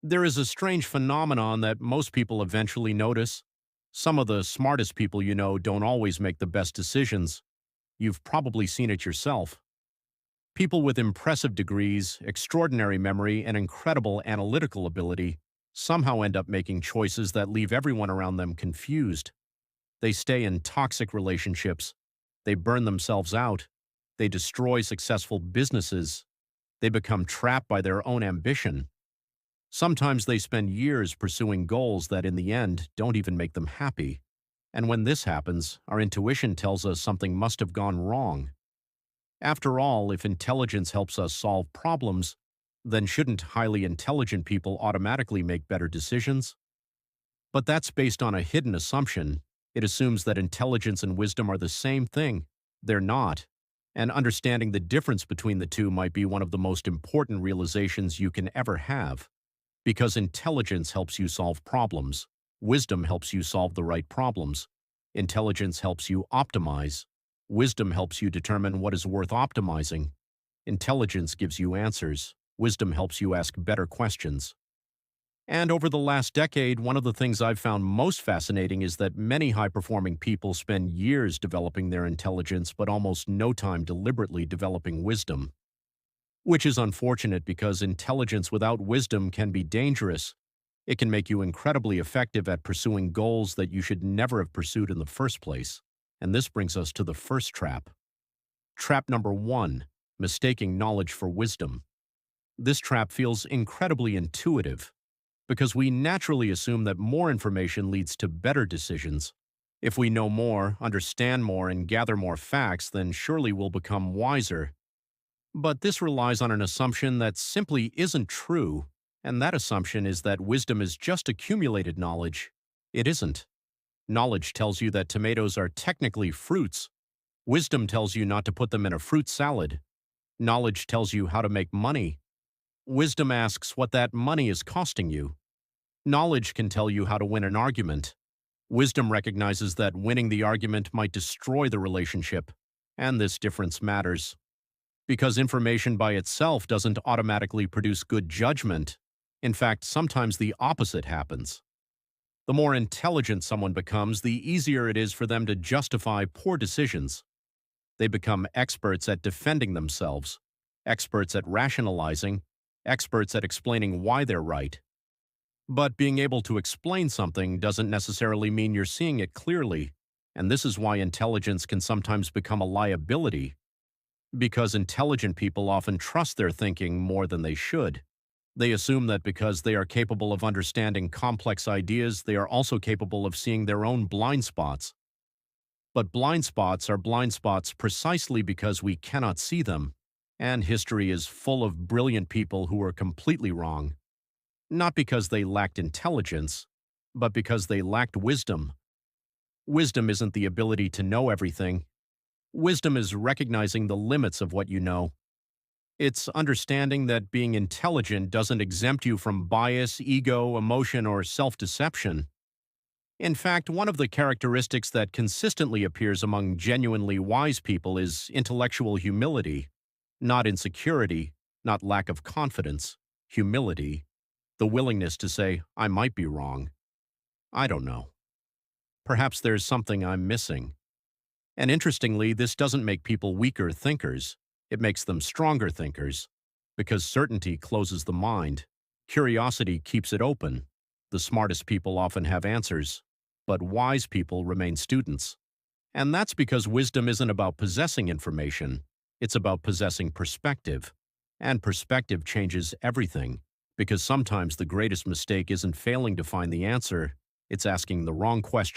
There is a strange phenomenon that most people eventually notice. Some of the smartest people you know don't always make the best decisions. You've probably seen it yourself. People with impressive degrees, extraordinary memory, and incredible analytical ability somehow end up making choices that leave everyone around them confused. They stay in toxic relationships. They burn themselves out. They destroy successful businesses. They become trapped by their own ambition. Sometimes they spend years pursuing goals that in the end don't even make them happy. And when this happens, our intuition tells us something must have gone wrong. After all, if intelligence helps us solve problems, then shouldn't highly intelligent people automatically make better decisions? But that's based on a hidden assumption. It assumes that intelligence and wisdom are the same thing. They're not. And understanding the difference between the two might be one of the most important realizations you can ever have. Because intelligence helps you solve problems. Wisdom helps you solve the right problems. Intelligence helps you optimize. Wisdom helps you determine what is worth optimizing. Intelligence gives you answers. Wisdom helps you ask better questions. And over the last decade, one of the things I've found most fascinating is that many high-performing people spend years developing their intelligence but almost no time deliberately developing wisdom. Which is unfortunate because intelligence without wisdom can be dangerous. It can make you incredibly effective at pursuing goals that you should never have pursued in the first place. And this brings us to the first trap. Trap number 1, mistaking knowledge for wisdom. This trap feels incredibly intuitive because we naturally assume that more information leads to better decisions. If we know more, understand more, and gather more facts, then surely we'll become wiser. But this relies on an assumption that simply isn't true, and that assumption is that wisdom is just accumulated knowledge. It isn't. Knowledge tells you that tomatoes are technically fruits. Wisdom tells you not to put them in a fruit salad. Knowledge tells you how to make money. Wisdom asks what that money is costing you. Knowledge can tell you how to win an argument. Wisdom recognizes that winning the argument might destroy the relationship, and this difference matters. Because information by itself doesn't automatically produce good judgment. In fact, sometimes the opposite happens. The more intelligent someone becomes, the easier it is for them to justify poor decisions. They become experts at defending themselves, experts at rationalizing, experts at explaining why they're right. But being able to explain something doesn't necessarily mean you're seeing it clearly, and this is why intelligence can sometimes become a liability. Because intelligent people often trust their thinking more than they should. They assume that because they are capable of understanding complex ideas, they are also capable of seeing their own blind spots. But blind spots are blind spots precisely because we cannot see them, and history is full of brilliant people who are completely wrong. Not because they lacked intelligence, but because they lacked wisdom. Wisdom isn't the ability to know everything. Wisdom is recognizing the limits of what you know. It's understanding that being intelligent doesn't exempt you from bias, ego, emotion, or self-deception. In fact, one of the characteristics that consistently appears among genuinely wise people is intellectual humility. Not insecurity, not lack of confidence. Humility. The willingness to say, I might be wrong. I don't know. Perhaps there's something I'm missing. And interestingly, this doesn't make people weaker thinkers. It makes them stronger thinkers, because certainty closes the mind. Curiosity keeps it open. The smartest people often have answers, but wise people remain students. And that's because wisdom isn't about possessing information. It's about possessing perspective. And perspective changes everything, because sometimes the greatest mistake isn't failing to find the answer, it's asking the wrong question.